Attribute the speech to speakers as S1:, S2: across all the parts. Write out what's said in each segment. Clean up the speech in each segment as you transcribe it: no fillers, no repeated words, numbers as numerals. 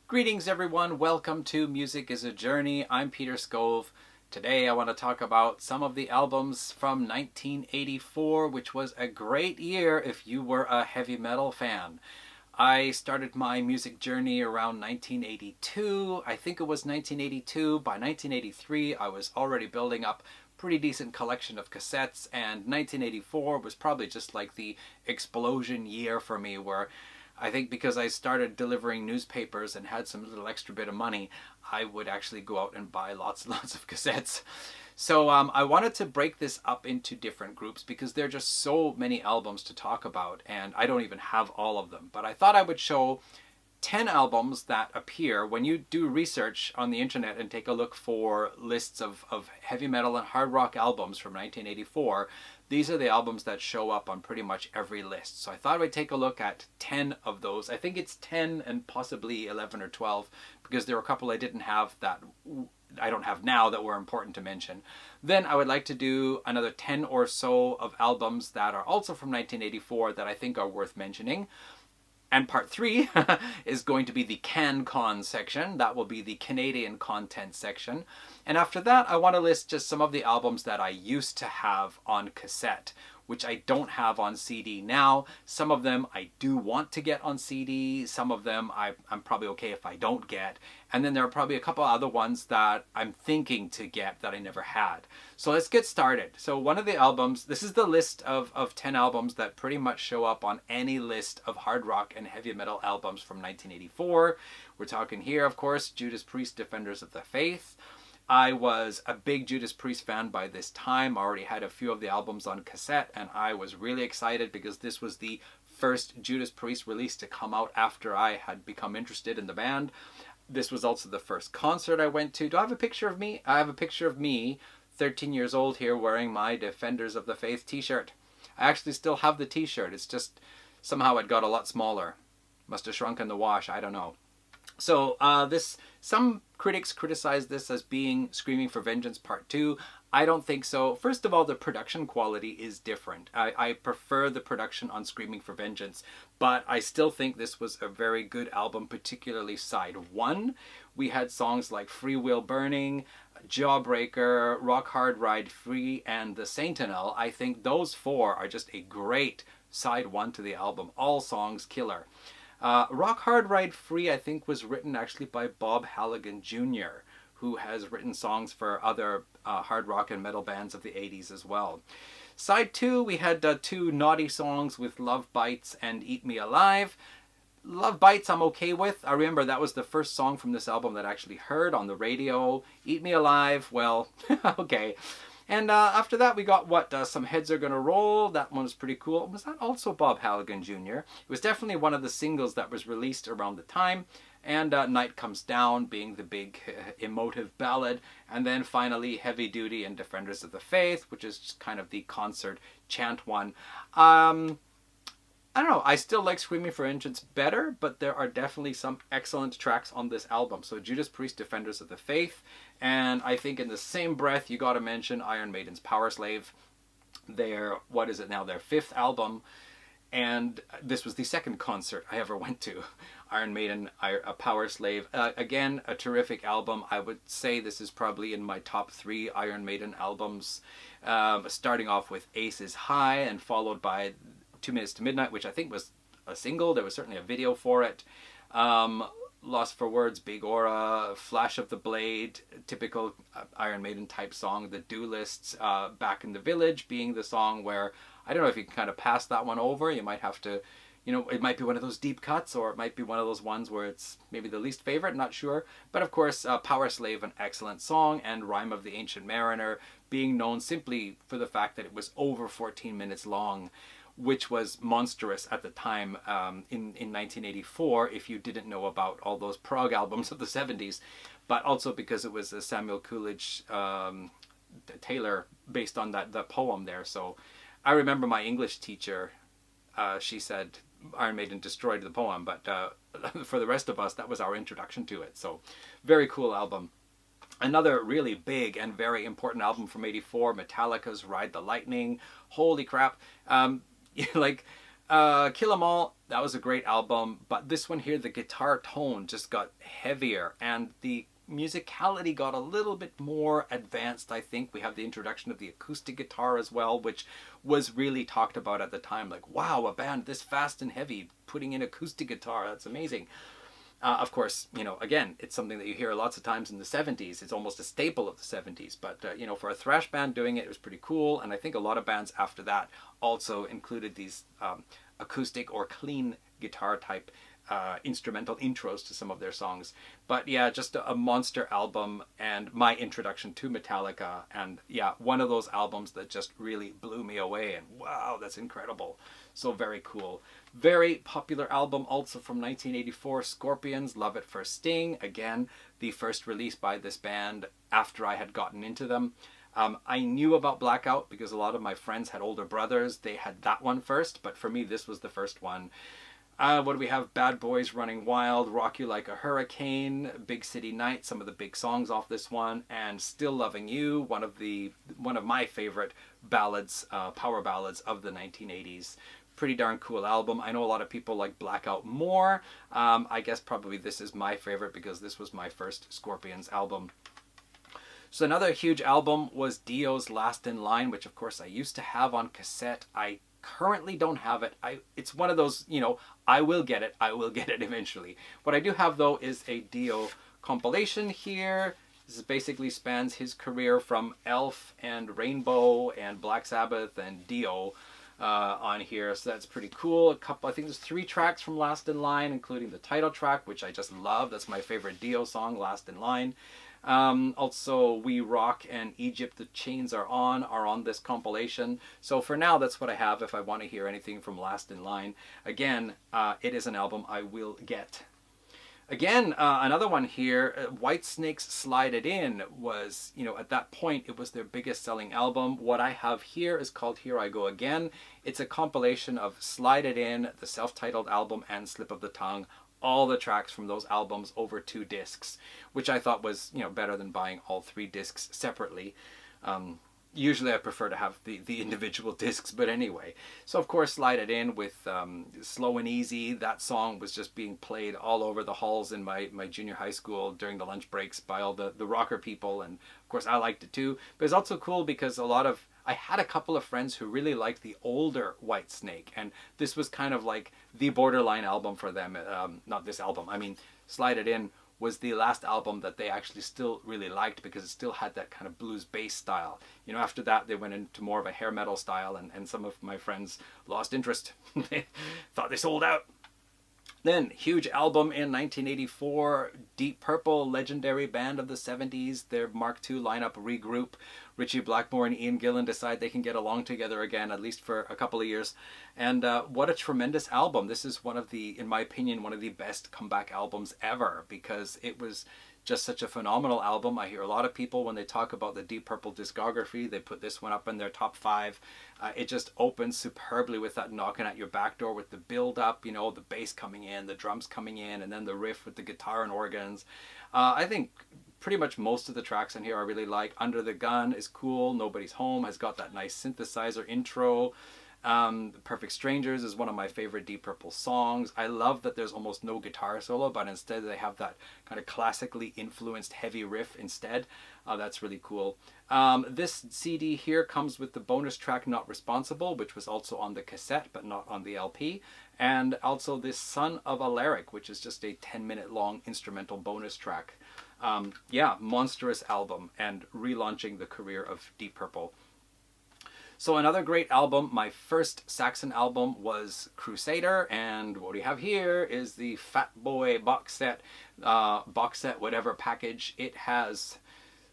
S1: Greetings everyone, welcome to Music is a Journey. I'm Peter Scove. Today I want to talk about some of the albums from 1984, which was a great year if you were a heavy metal fan. I started my music journey around 1982. I think it was 1982. By 1983 I was already building up a pretty decent collection of cassettes, and 1984 was probably just like the explosion year for me, where I think because I started delivering newspapers and had some little extra bit of money, I would actually go out and buy lots and lots of cassettes. So I wanted to break this up into different groups because there are just so many albums to talk about, and I don't even have all of them. But I thought I would show 10 albums that appear when you do research on the internet and take a look for lists of heavy metal and hard rock albums from 1984. These are the albums that show up on pretty much every list. So I thought I'd take a look at 10 of those. I think it's 10 and possibly 11 or 12 because there were a couple I didn't have that I don't have now that were important to mention. Then I would like to do another 10 or so of albums that are also from 1984 that I think are worth mentioning. And part 3 is going to be the CanCon section. That will be the Canadian content section. And after that, I want to list just some of the albums that I used to have on cassette, which I don't have on CD now. Some of them I do want to get on CD. Some of them I'm probably okay if I don't get. And then there are probably a couple other ones that I'm thinking to get that I never had. So let's get started. So one of the albums, this is the list of 10 albums that pretty much show up on any list of hard rock and heavy metal albums from 1984. We're talking here, of course, Judas Priest, Defenders of the Faith. I was a big Judas Priest fan by this time. I already had a few of the albums on cassette, and I was really excited because this was the first Judas Priest release to come out after I had become interested in the band. This was also the first concert I went to. Do I have a picture of me? I have a picture of me, 13 years old here, wearing my Defenders of the Faith t-shirt. I actually still have the t-shirt. It's just somehow it got a lot smaller. Must have shrunk in the wash. I don't know. So some critics criticize this as being Screaming for Vengeance Part 2. I don't think so. First of all, the production quality is different. I prefer the production on Screaming for Vengeance, but I still think this was a very good album, particularly side 1. We had songs like Free Will Burning, Jawbreaker, Rock Hard Ride Free, and The Sentinel. I think those 4 are just a great side 1 to the album. All songs killer. Rock Hard Ride Free, I think, was written actually by Bob Halligan Jr., who has written songs for other hard rock and metal bands of the 80s as well. Side 2, we had 2 naughty songs with Love Bites and Eat Me Alive. Love Bites I'm okay with. I remember that was the first song from this album that I actually heard on the radio. Eat Me Alive, well, okay. And after that, we got Some Heads Are Gonna Roll. That one was pretty cool. Was that also Bob Halligan Jr.? It was definitely one of the singles that was released around the time. And Night Comes Down being the big emotive ballad. And then finally, Heavy Duty and Defenders of the Faith, which is just kind of the concert chant one. I don't know, I still like Screaming for Vengeance better, but there are definitely some excellent tracks on this album. So Judas Priest, Defenders of the Faith, and I think in the same breath you gotta mention Iron Maiden's Powerslave, their 5th album, and this was the second concert I ever went to. Iron Maiden, Powerslave, again, a terrific album. I would say this is probably in my top 3 Iron Maiden albums, starting off with Aces High and followed by 2 Minutes to Midnight, which I think was a single. There was certainly a video for it. Lost for Words, Big Aura, Flash of the Blade, typical Iron Maiden type song. The Duelists, Back in the Village being the song where, I don't know if you can kind of pass that one over. You might have to, it might be one of those deep cuts, or it might be one of those ones where it's maybe the least favorite, not sure. But of course, Powerslave, an excellent song, and Rime of the Ancient Mariner being known simply for the fact that it was over 14 minutes long, which was monstrous at the time in 1984 if you didn't know about all those prog albums of the 70s, but also because it was a Samuel Coolidge Taylor based on that poem there. So I remember my English teacher, she said Iron Maiden destroyed the poem, but for the rest of us, that was our introduction to it. So very cool album. Another really big and very important album from '84, Metallica's Ride the Lightning. Holy crap. Like, Kill 'Em All, that was a great album, but this one here, the guitar tone just got heavier and the musicality got a little bit more advanced, I think. We have the introduction of the acoustic guitar as well, which was really talked about at the time. Like, wow, a band this fast and heavy putting in acoustic guitar, that's amazing. Of course, again, it's something that you hear lots of times in the 70s. It's almost a staple of the 70s. But, for a thrash band doing it, it was pretty cool. And I think a lot of bands after that also included these acoustic or clean guitar type instrumental intros to some of their songs. But yeah, just a monster album and my introduction to Metallica. And yeah, one of those albums that just really blew me away. And wow, that's incredible. So very cool. Very popular album also from 1984, Scorpions, Love It for Sting. Again, the first release by this band after I had gotten into them. I knew about Blackout because a lot of my friends had older brothers. They had that one first, but for me, this was the first one. What do we have? Bad Boys Running Wild, Rock You Like a Hurricane, Big City Night, some of the big songs off this one, and Still Loving You, one of my favorite ballads, power ballads of the 1980s. Pretty darn cool album. I know a lot of people like Blackout more. I guess probably this is my favorite because this was my first Scorpions album. So another huge album was Dio's Last in Line, which of course I used to have on cassette. I currently don't have it. It's one of those, I will get it. I will get it eventually. What I do have though is a Dio compilation here. This basically spans his career from Elf and Rainbow and Black Sabbath and Dio on here, so that's pretty cool. I think there's 3 tracks from Last in Line, including the title track, which I just love. That's my favorite Dio song, Last in Line. Also, We Rock and Egypt, The Chains Are on this compilation. So for now, that's what I have if I want to hear anything from Last in Line. Again, it is an album I will get. Again, another one here, Whitesnake's Slide It In was, at that point, it was their biggest selling album. What I have here is called Here I Go Again. It's a compilation of Slide It In, the self-titled album, and Slip of the Tongue. All the tracks from those albums over 2 discs, which I thought was, better than buying all 3 discs separately. Usually I prefer to have the individual discs, but anyway. So of course, Slide It In with Slow and Easy. That song was just being played all over the halls in my junior high school during the lunch breaks by all the rocker people. And of course I liked it too. But it's also cool because I had a couple of friends who really liked the older Whitesnake. And this was kind of like the borderline album for them. Not this album. I mean, Slide It In was the last album that they actually still really liked because it still had that kind of blues bass style. After that they went into more of a hair metal style and some of my friends lost interest. They thought they sold out. Then, huge album in 1984, Deep Purple, legendary band of the 70s. Their Mark II lineup regroup. Richie Blackmore and Ian Gillan decide they can get along together again, at least for a couple of years. And what a tremendous album. This is in my opinion, one of the best comeback albums ever because it was just such a phenomenal album. I hear a lot of people when they talk about the Deep Purple discography, they put this one up in their top 5. It just opens superbly with that knocking at your back door with the build up, the bass coming in, the drums coming in, and then the riff with the guitar and organs. I think pretty much most of the tracks in here I really like. Under the Gun is cool. Nobody's Home has got that nice synthesizer intro. Perfect Strangers is one of my favorite Deep Purple songs. I love that there's almost no guitar solo, but instead they have that kind of classically influenced heavy riff instead. That's really cool. This CD here comes with the bonus track Not Responsible, which was also on the cassette, but not on the LP. And also this Son of Alaric, which is just a 10-minute long instrumental bonus track. Yeah, monstrous album and relaunching the career of Deep Purple. So another great album, my first Saxon album was Crusader, and what we have here is the Fat Boy box set, whatever package. It has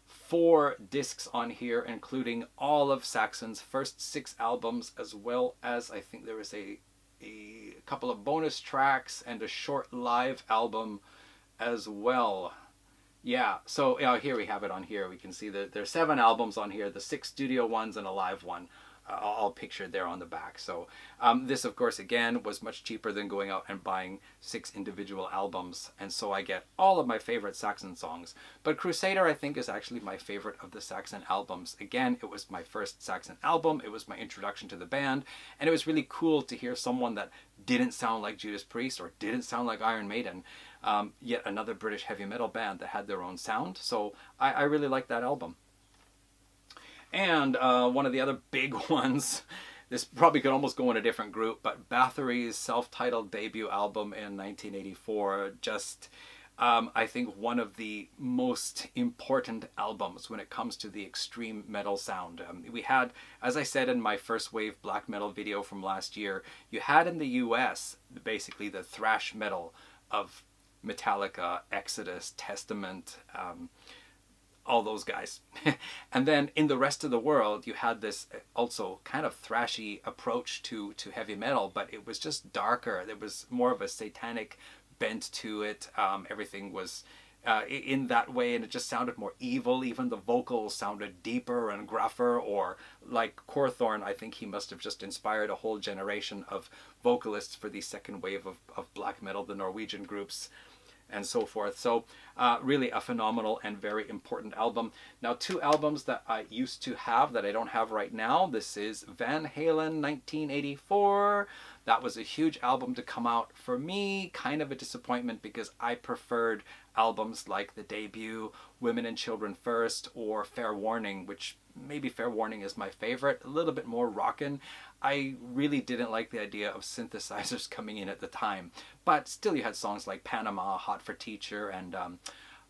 S1: 4 discs on here, including all of Saxon's first 6 albums, as well as I think there is a couple of bonus tracks and a short live album as well. Yeah, so here we have it on here. We can see that there's 7 albums on here, the 6 studio ones and a live one. all pictured there on the back. So this, of course, again, was much cheaper than going out and buying 6 individual albums. And so I get all of my favorite Saxon songs. But Crusader, I think, is actually my favorite of the Saxon albums. Again, it was my first Saxon album. It was my introduction to the band. And it was really cool to hear someone that didn't sound like Judas Priest or didn't sound like Iron Maiden. Yet another British heavy metal band that had their own sound. So I really like that album. And one of the other big ones, this probably could almost go in a different group, but Bathory's self-titled debut album in 1984, just, I think, one of the most important albums when it comes to the extreme metal sound. We had, as I said in my first wave black metal video from last year, you had in the US basically the thrash metal of Metallica, Exodus, Testament, all those guys. And then in the rest of the world, you had this also kind of thrashy approach to heavy metal, but it was just darker. There was more of a satanic bent to it. Everything was in that way, and it just sounded more evil. Even the vocals sounded deeper and gruffer, or like Cawthorn, I think he must have just inspired a whole generation of vocalists for the second wave of black metal, the Norwegian groups, and so forth. So really a phenomenal and very important album. Now, 2 albums that I used to have that I don't have right now. This is Van Halen 1984. That was a huge album to come out. For me, kind of a disappointment because I preferred albums like the debut, Women and Children First, or Fair Warning, which maybe Fair Warning is my favorite, a little bit more rockin'. I really didn't like the idea of synthesizers coming in at the time, but still you had songs like Panama, Hot for Teacher, and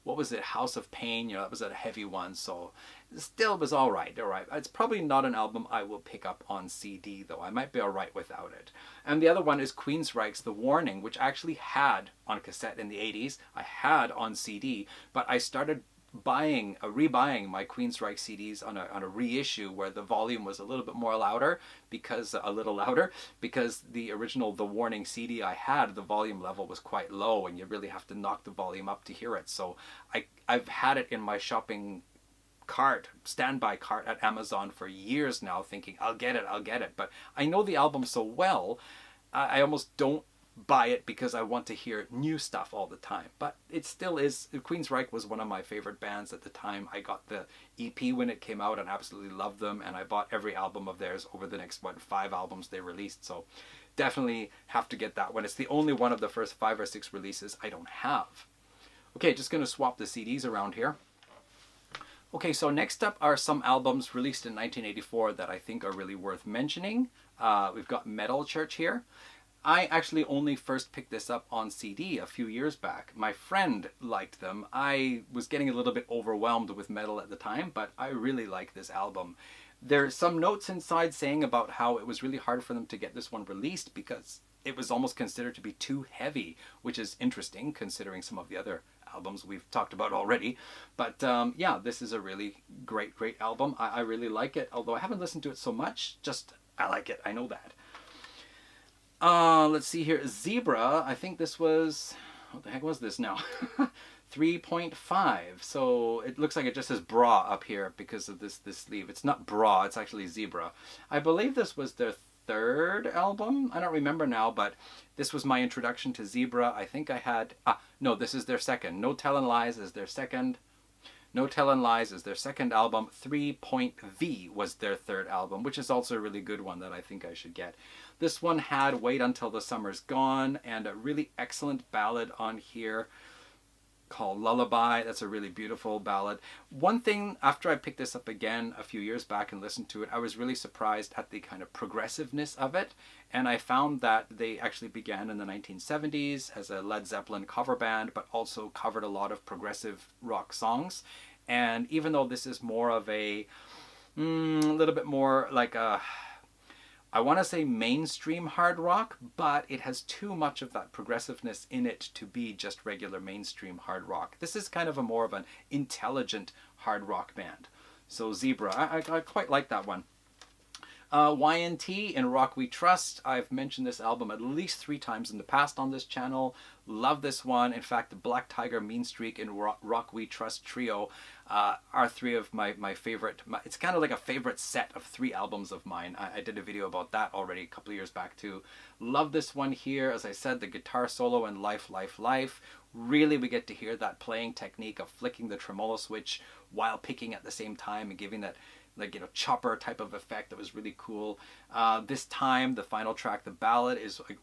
S1: what was it, House of Pain, you know, that was a heavy one, so still was all right. It's probably not an album I will pick up on CD, though. I might be all right without it. And the other one is Queensryche's The Warning, which I actually had on cassette in the 80s. I had on CD, but I started rebuying my Queensryche CDs on a reissue where the volume was a little louder because the original The Warning CD I had, the volume level was quite low, and you really have to knock the volume up to hear it. So I've had it in my shopping standby cart at Amazon for years now, thinking I'll get it, but I know the album so well, I almost don't buy it because I want to hear new stuff all the time. But it still is. Queensryche was one of my favorite bands at the time. I got the EP when it came out and absolutely loved them, and I bought every album of theirs over the next 5 albums they released. So definitely have to get that one. It's the only one of the first 5 or 6 releases I don't have. Okay, just going to swap the CDs around here. Okay, so next up are some albums released in 1984 that I think are really worth mentioning. We've got Metal Church here. I actually only first picked this up on CD a few years back. My friend liked them. I was getting a little bit overwhelmed with metal at the time, but I really like this album. There's some notes inside saying about how it was really hard for them to get this one released because it was almost considered to be too heavy, which is interesting considering some of the other albums we've talked about already. But yeah, this is a really great album. I really like it, although I haven't listened to it so much. Just, I like it. I know that. Let's see here. Zebra, I think this was, what the heck was this now? 3.5. So it looks like it just says bra up here because of this sleeve. It's not bra, it's actually Zebra. I believe this was their 3rd album. I don't remember now, but this was my introduction to Zebra. I think I had, no, this is their 2nd. No Tellin' Lies is their 2nd. No Tellin' Lies is their 2nd album. 3.V was their 3rd album, which is also a really good one that I think I should get. This one had Wait Until the Summer's Gone and a really excellent ballad on here called Lullaby. That's a really beautiful ballad. One thing, after I picked this up again a few years back and listened to it, I was really surprised at the kind of progressiveness of it. And I found that they actually began in the 1970s as a Led Zeppelin cover band, but also covered a lot of progressive rock songs. And even though this is more of a little bit more like a, I want to say mainstream hard rock, but it has too much of that progressiveness in it to be just regular mainstream hard rock. This is kind of a more of an intelligent hard rock band. So Zebra, I quite like that one. YNT, In Rock We Trust. I've mentioned this album at least 3 times in the past on this channel. Love this one. In fact, the Black Tiger, Mean Streak, and Rock We Trust trio are 3 of my favorite. It's kind of like a favorite set of 3 albums of mine. I did a video about that already a couple of years back too. Love this one here. As I said, the guitar solo and Life, Life, Life. Really, we get to hear that playing technique of flicking the tremolo switch while picking at the same time and giving that, like, you know, chopper type of effect that was really cool. This time, the final track, the ballad, is like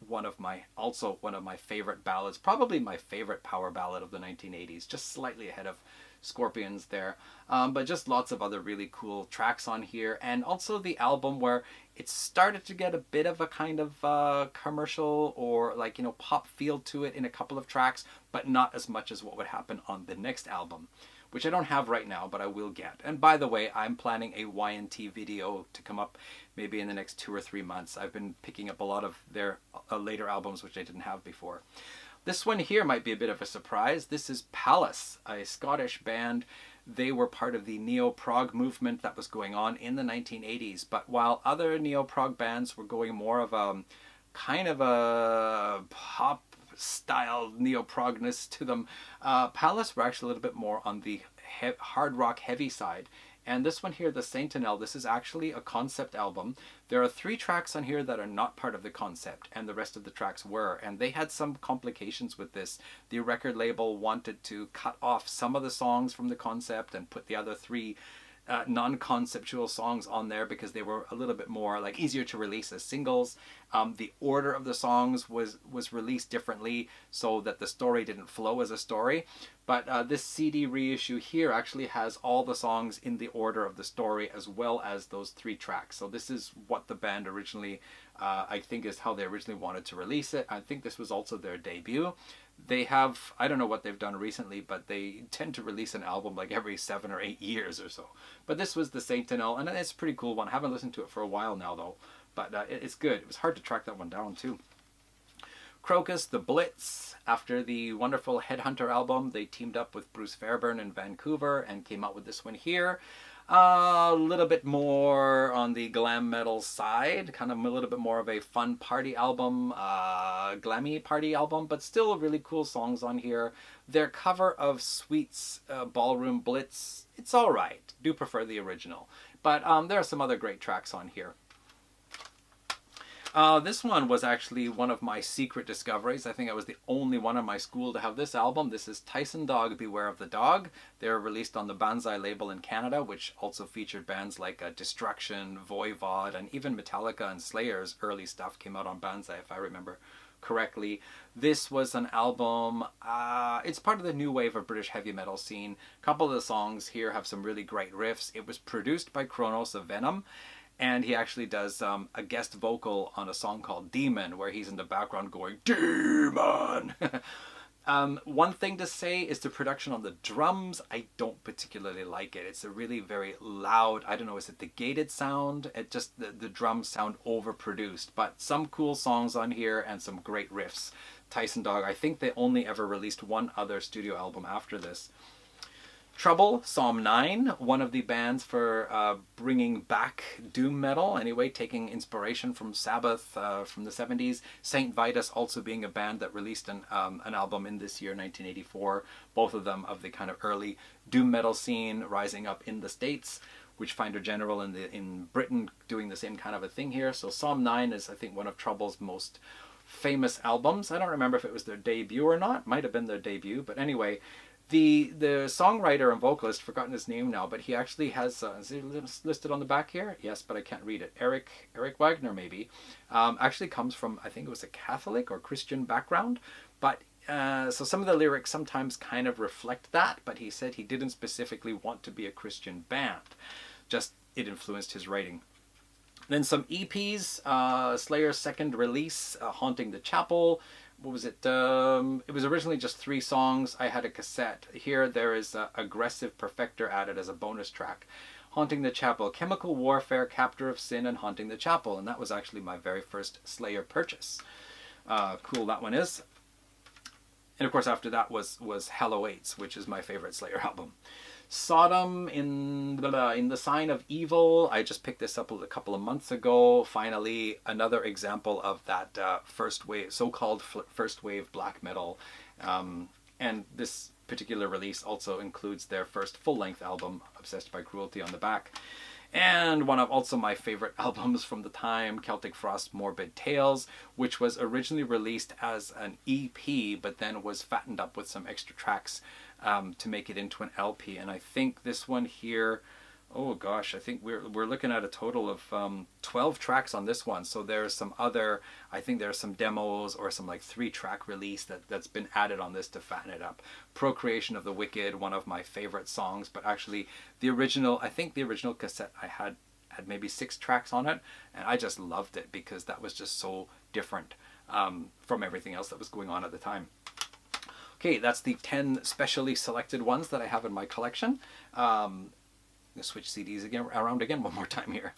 S1: also one of my favorite ballads, probably my favorite power ballad of the 1980s, just slightly ahead of Scorpions there. But just lots of other really cool tracks on here, and also the album where it started to get a bit of a kind of commercial or, like, you know, pop feel to it in a couple of tracks, but not as much as what would happen on the next album, which I don't have right now, but I will get. And by the way, I'm planning a YNT video to come up maybe in the next 2 or 3 months. I've been picking up a lot of their later albums, which I didn't have before. This one here might be a bit of a surprise. This is Palace, a Scottish band. They were part of the neo-prog movement that was going on in the 1980s. But while other neo-prog bands were going more of a kind of a pop style neo-progness to them, Palace were actually a little bit more on the hard rock heavy side. And this one here, the Sentinel, this is actually a concept album. There are 3 tracks on here that are not part of the concept, and the rest of the tracks were. And they had some complications with this. The record label wanted to cut off some of the songs from the concept and put the other 3 non-conceptual songs on there because they were a little bit more like easier to release as singles. The order of the songs was released differently so that the story didn't flow as a story. But this CD reissue here actually has all the songs in the order of the story as well as those 3 tracks. So this is what the band originally, I think, is how they originally wanted to release it. I think this was also their debut. They have, I don't know what they've done recently, but they tend to release an album like every 7 or 8 years or so. But this was the Sentinel, and it's a pretty cool one. I haven't listened to it for a while now, though. But it's good. It was hard to track that one down, too. Crocus, The Blitz. After the wonderful Headhunter album, they teamed up with Bruce Fairbairn in Vancouver and came out with this one here. A little bit more on the glam metal side, kind of a little bit more of a fun party album, glammy party album, but still really cool songs on here. Their cover of Sweet's Ballroom Blitz, it's all right. Do prefer the original, but there are some other great tracks on here. This one was actually one of my secret discoveries. I think I was the only one in my school to have this album. This is Tyson Dog, Beware of the Dog. They were released on the Banzai label in Canada, which also featured bands like Destruction, Voivod, and even Metallica and Slayer's early stuff came out on Banzai, if I remember correctly. This was an album, it's part of the new wave of British heavy metal scene. A couple of the songs here have some really great riffs. It was produced by Kronos of Venom. And he actually does a guest vocal on a song called Demon, where he's in the background going, Demon! One thing to say is the production on the drums. I don't particularly like it. It's a really very loud, I don't know, is it the gated sound? It just, the drums sound overproduced. But some cool songs on here and some great riffs. Tyson Dog, I think they only ever released one other studio album after this. Trouble, Psalm 9, one of the bands for bringing back doom metal, anyway, taking inspiration from Sabbath from the 70s. Saint Vitus also being a band that released an album in this year, 1984, both of them of the kind of early doom metal scene rising up in the States. Witchfinder General in Britain doing the same kind of a thing here. So Psalm 9 is, I think, one of Trouble's most famous albums. I don't remember if it was their debut or not. Might have been their debut, but anyway, the songwriter and vocalist, forgotten his name now, but he actually has, is he listed on the back here? Yes, but I can't read it. Eric Wagner, maybe. Actually comes from, I think it was a Catholic or Christian background, but so some of the lyrics sometimes kind of reflect that, but he said he didn't specifically want to be a Christian band. Just, it influenced his writing. Then some EPs, Slayer's second release, Haunting the Chapel. What was it? It was originally just 3 songs. I had a cassette. Here there is Aggressive Perfector added as a bonus track. Haunting the Chapel, Chemical Warfare, Captor of Sin, and Haunting the Chapel. And that was actually my very first Slayer purchase. Cool that one is. And of course after that was Hell Awaits, which is my favorite Slayer album. Sodom in the Sign of Evil. I just picked this up a couple of months ago. Finally, another example of that first wave, so-called first wave black metal. And this particular release also includes their first full-length album, Obsessed by Cruelty, on the back. And one of also my favorite albums from the time, Celtic Frost Morbid Tales, which was originally released as an EP, but then was fattened up with some extra tracks to make it into an LP. And I think this one here, oh gosh, I think we're looking at a total of 12 tracks on this one. So there's some other, I think there's some demos or some like 3-track release that's been added on this to fatten it up. Procreation of the Wicked, one of my favorite songs, but actually the original, I think the original cassette I had maybe 6 tracks on it, and I just loved it because that was just so different from everything else that was going on at the time. Okay, that's the 10 specially selected ones that I have in my collection. Switch CDs around again one more time here.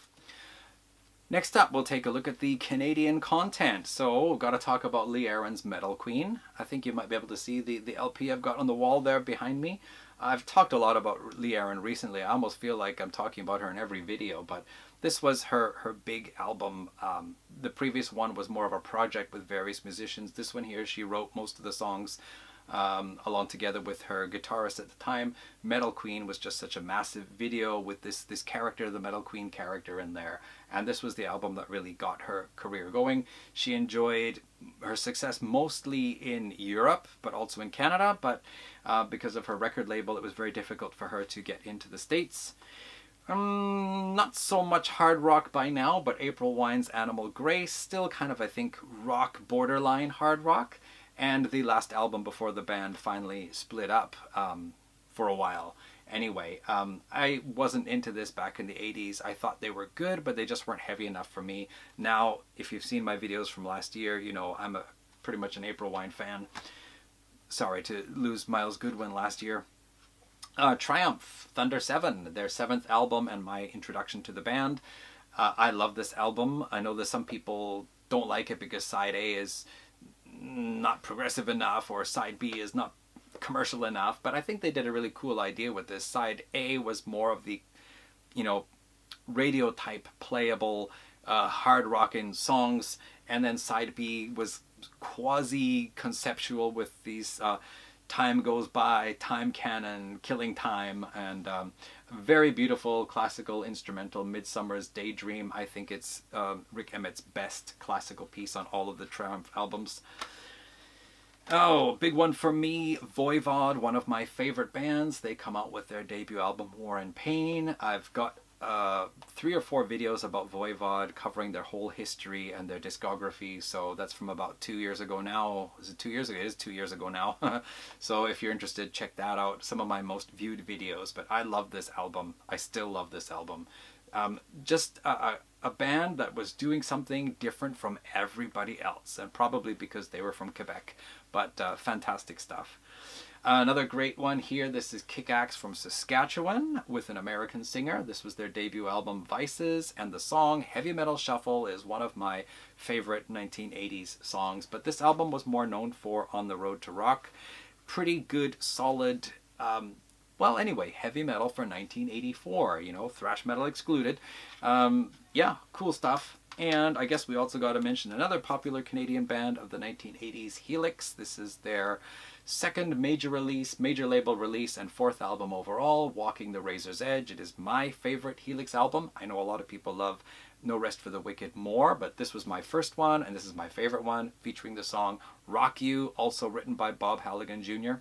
S1: Next up, we'll take a look at the Canadian content. So, got to talk about Lee Aaron's Metal Queen. I think you might be able to see the LP I've got on the wall there behind me. I've talked a lot about Lee Aaron recently. I almost feel like I'm talking about her in every video, but this was her big album. The previous one was more of a project with various musicians. This one here, she wrote most of the songs along together with her guitarist at the time. Metal Queen was just such a massive video with this character, the Metal Queen character in there. And this was the album that really got her career going. She enjoyed her success mostly in Europe, but also in Canada. But because of her record label, it was very difficult for her to get into the States. Not so much hard rock by now, but April Wine's Animal Grace, still kind of, I think, rock borderline hard rock. And the last album before the band finally split up for a while. Anyway, I wasn't into this back in the 80s. I thought they were good, but they just weren't heavy enough for me. Now, if you've seen my videos from last year, you know I'm pretty much an April Wine fan. Sorry to lose Miles Goodwin last year. Triumph, Thunder 7, their 7th album and my introduction to the band. I love this album. I know that some people don't like it because side A is not progressive enough or side B is not commercial enough, but I think they did a really cool idea with this. Side A was more of the, you know, radio type playable hard rocking songs, and then side B was quasi conceptual with these Time Goes By, Time Cannon, Killing Time, and very beautiful classical instrumental, Midsummer's Daydream. I think it's Rick Emmett's best classical piece on all of the Triumph albums. Oh, big one for me, Voivod, one of my favorite bands. They come out with their debut album, War and Pain. I've got 3 or 4 videos about Voivod covering their whole history and their discography. So that's from about 2 years ago now. Is it 2 years ago? It is 2 years ago now. So if you're interested, check that out. Some of my most viewed videos. But I love this album. I still love this album. Just a band that was doing something different from everybody else. And probably because they were from Quebec. But fantastic stuff. Another great one here, this is Kickaxe from Saskatchewan with an American singer. This was their debut album, Vices, and the song Heavy Metal Shuffle is one of my favorite 1980s songs. But this album was more known for On the Road to Rock. Pretty good, solid, well, anyway, heavy metal for 1984, you know, thrash metal excluded. Yeah, cool stuff. And I guess we also got to mention another popular Canadian band of the 1980s, Helix. This is their 2nd major label release, and 4th album overall, Walking the Razor's Edge. It is my favorite Helix album. I know a lot of people love No Rest for the Wicked more, but this was my first one, and this is my favorite one, featuring the song Rock You, also written by Bob Halligan Jr.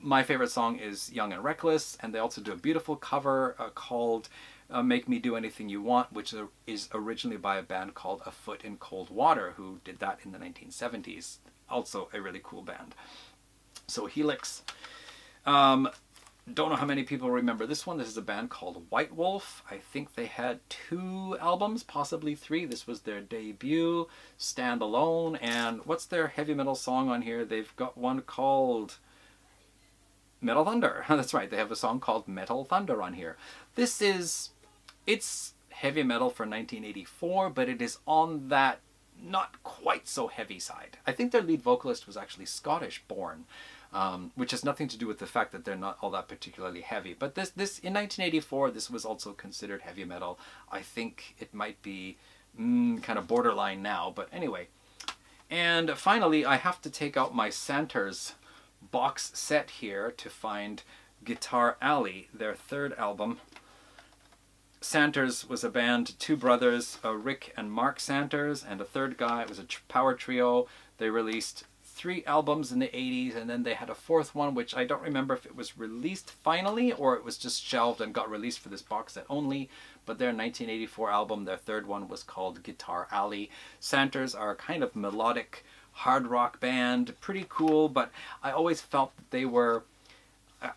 S1: My favorite song is Young and Reckless, and they also do a beautiful cover called Make Me Do Anything You Want, which is originally by a band called A Foot in Cold Water, who did that in the 1970s. Also a really cool band. So Helix. Don't know how many people remember this one. This is a band called White Wolf. I think they had 2 albums, possibly 3. This was their debut, Stand Alone. And what's their heavy metal song on here? They've got one called Metal Thunder. That's right, they have a song called Metal Thunder on here. It's heavy metal for 1984, but it is on that not quite so heavy side. I think their lead vocalist was actually Scottish born. which has nothing to do with the fact that they're not all that particularly heavy. But this in 1984, this was also considered heavy metal. I think it might be kind of borderline now, but anyway. And finally, I have to take out my Santer's box set here to find Guitar Alley, their third album. Santers was a band, two brothers, Rick and Mark Santers, and a third guy. It was a power trio. They released 3 albums in the 80s, and then they had a fourth one, which I don't remember if it was released finally or it was just shelved and got released for this box set only. But their 1984 album, their third one, was called Guitar Alley. Santers are a kind of melodic hard rock band, pretty cool, but I always felt that they were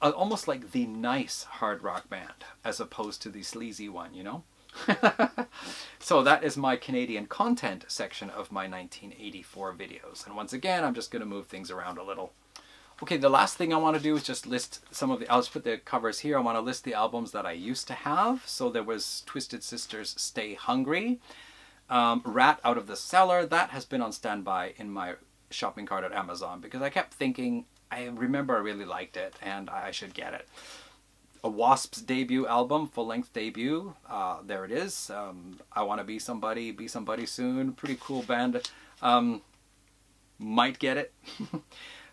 S1: almost like the nice hard rock band as opposed to the sleazy one, you know? So that is my Canadian content section of my 1984 videos. And once again, I'm just going to move things around a little. Okay, the last thing I want to do is just list some of the, I'll just put the covers here. I want to list the albums that I used to have. So there was Twisted Sister's Stay Hungry, Rat Out of the Cellar. That has been on standby in my shopping cart at Amazon because I kept thinking, I remember I really liked it and I should get it. A Wasp's debut album, full-length debut. There it is. I Want to Be Somebody Soon. Pretty cool band. Might get it.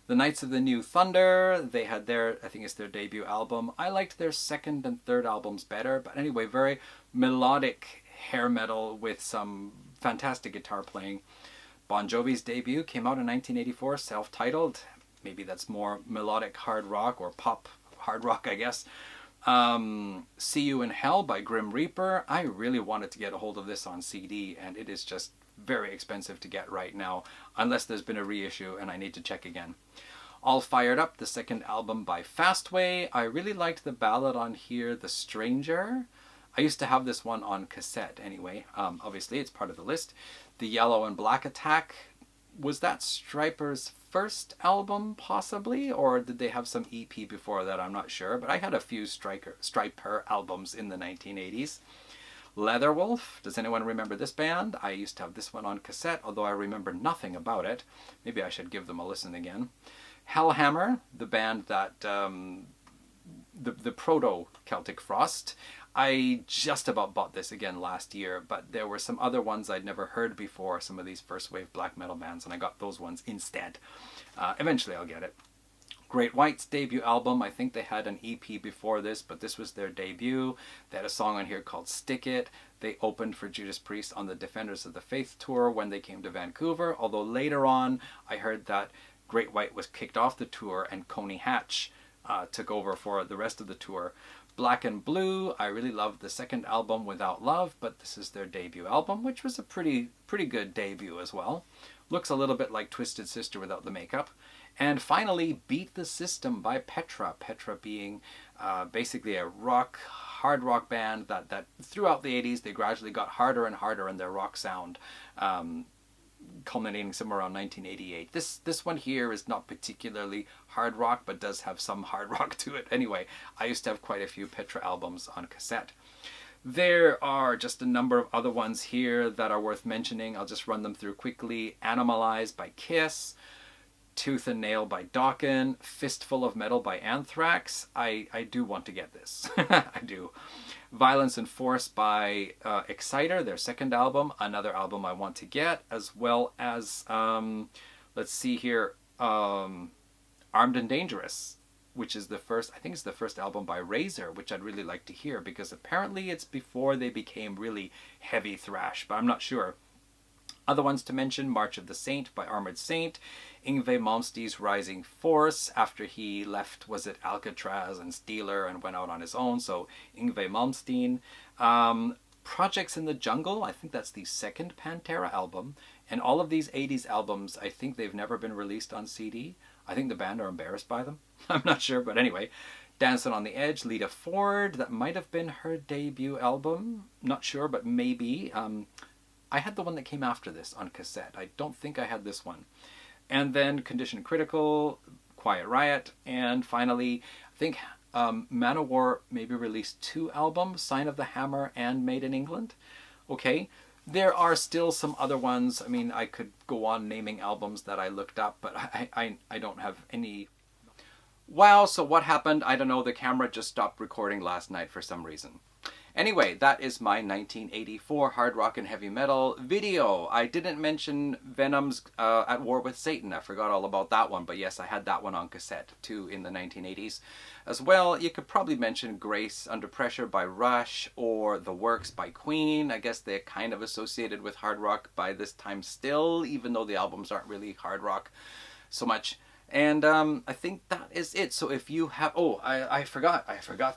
S1: The Knights of the New Thunder. They had their, I think it's their debut album. I liked their second and third albums better. But anyway, very melodic hair metal with some fantastic guitar playing. Bon Jovi's debut came out in 1984, self-titled. Maybe that's more melodic hard rock or pop hard rock, I guess. See You in Hell by Grim Reaper. I really wanted to get a hold of this on CD, and it is just very expensive to get right now, unless there's been a reissue and I need to check again. All Fired Up, the second album by Fastway. I really liked the ballad on here, The Stranger. I used to have this one on cassette anyway. Obviously, it's part of the list. The Yellow and Black Attack. Was that Stryper's first album, possibly? Or did they have some EP before that? I'm not sure. But I had a few Stryper albums in the 1980s. Leatherwolf. Does anyone remember this band? I used to have this one on cassette, although I remember nothing about it. Maybe I should give them a listen again. Hellhammer, the band that... the proto-Celtic Frost. I just about bought this again last year, but there were some other ones I'd never heard before, some of these first wave black metal bands, and I got those ones instead. Eventually I'll get it. Great White's debut album. I think they had an EP before this, but this was their debut. They had a song on here called Stick It. They opened for Judas Priest on the Defenders of the Faith tour when they came to Vancouver, although later on I heard that Great White was kicked off the tour and Coney Hatch took over for the rest of the tour. Black and Blue, I really loved the second album, Without Love, but this is their debut album, which was a pretty good debut as well. Looks a little bit like Twisted Sister without the makeup. And finally, Beat the System by Petra. Petra being basically a hard rock band that throughout the 80s, they gradually got harder and harder in their rock sound. Culminating somewhere around 1988. This one here is not particularly hard rock, but does have some hard rock to it. Anyway, I used to have quite a few Petra albums on cassette. There are just a number of other ones here that are worth mentioning. I'll just run them through quickly. Animalize by Kiss, Tooth and Nail by Dokken, Fistful of Metal by Anthrax. I do want to get this. I do. Violence and Force by Exciter, their second album, another album I want to get, as well as, let's see here, Armed and Dangerous, which is the first, I think it's the first album by Razor, which I'd really like to hear, because apparently it's before they became really heavy thrash, but I'm not sure. Other ones to mention, March of the Saint by Armored Saint, Yngwie Malmstee's Rising Force, after he left, was it Alcatraz and Steeler and went out on his own, so Yngwie Malmsteen. Projects in the Jungle, I think that's the second Pantera album, and all of these 80s albums, I think they've never been released on CD. I think the band are embarrassed by them. I'm not sure, but anyway. Dancing on the Edge, Lita Ford, that might have been her debut album. Not sure, but maybe. I had the one that came after this on cassette. I don't think I had this one. And then Condition Critical, Quiet Riot, and finally, I think Manowar maybe released 2 albums, Sign of the Hammer and Made in England. Okay, there are still some other ones. I mean, I could go on naming albums that I looked up, but I don't have any Wow, so what happened? I don't know, the camera just stopped recording last night for some reason. Anyway, that is my 1984 hard rock and heavy metal video. I didn't mention Venom's At War with Satan. I forgot all about that one, but yes, I had that one on cassette too in the 1980s. As well, you could probably mention Grace Under Pressure by Rush or The Works by Queen. I guess they're kind of associated with hard rock by this time still, even though the albums aren't really hard rock so much. And I think that is it. So if you have, oh, I forgot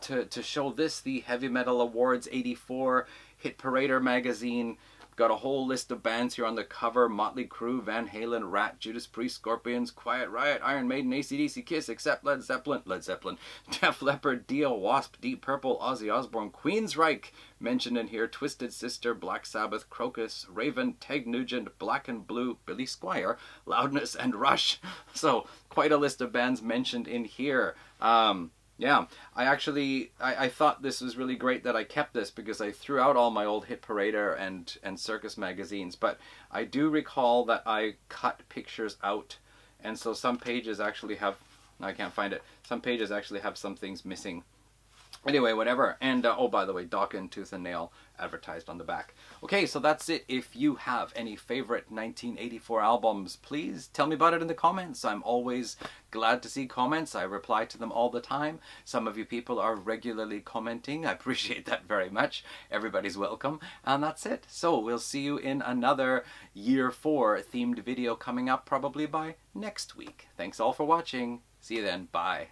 S1: to show this, the Heavy Metal Awards '84 Hit Parader magazine. Got a whole list of bands here on the cover: Motley Crue, Van Halen, Rat, Judas Priest, Scorpions, Quiet Riot, Iron Maiden, AC/DC, Kiss, except Led Zeppelin, Def Leppard, Dio, Wasp, Deep Purple, Ozzy Osbourne, Queensryche, mentioned in here, Twisted Sister, Black Sabbath, Crocus, Raven, Ted Nugent, Black and Blue, Billy Squier, Loudness, and Rush. So quite a list of bands mentioned in here. Yeah, I thought this was really great that I kept this because I threw out all my old Hit Parader and Circus magazines, but I do recall that I cut pictures out, and so some pages actually have, I can't find it, some pages actually have some things missing. Anyway, whatever. And, oh, by the way, Dokken Tooth and Nail advertised on the back. Okay, so that's it. If you have any favorite 1984 albums, please tell me about it in the comments. I'm always glad to see comments. I reply to them all the time. Some of you people are regularly commenting. I appreciate that very much. Everybody's welcome. And that's it. So we'll see you in another Year 4 themed video coming up probably by next week. Thanks all for watching. See you then. Bye.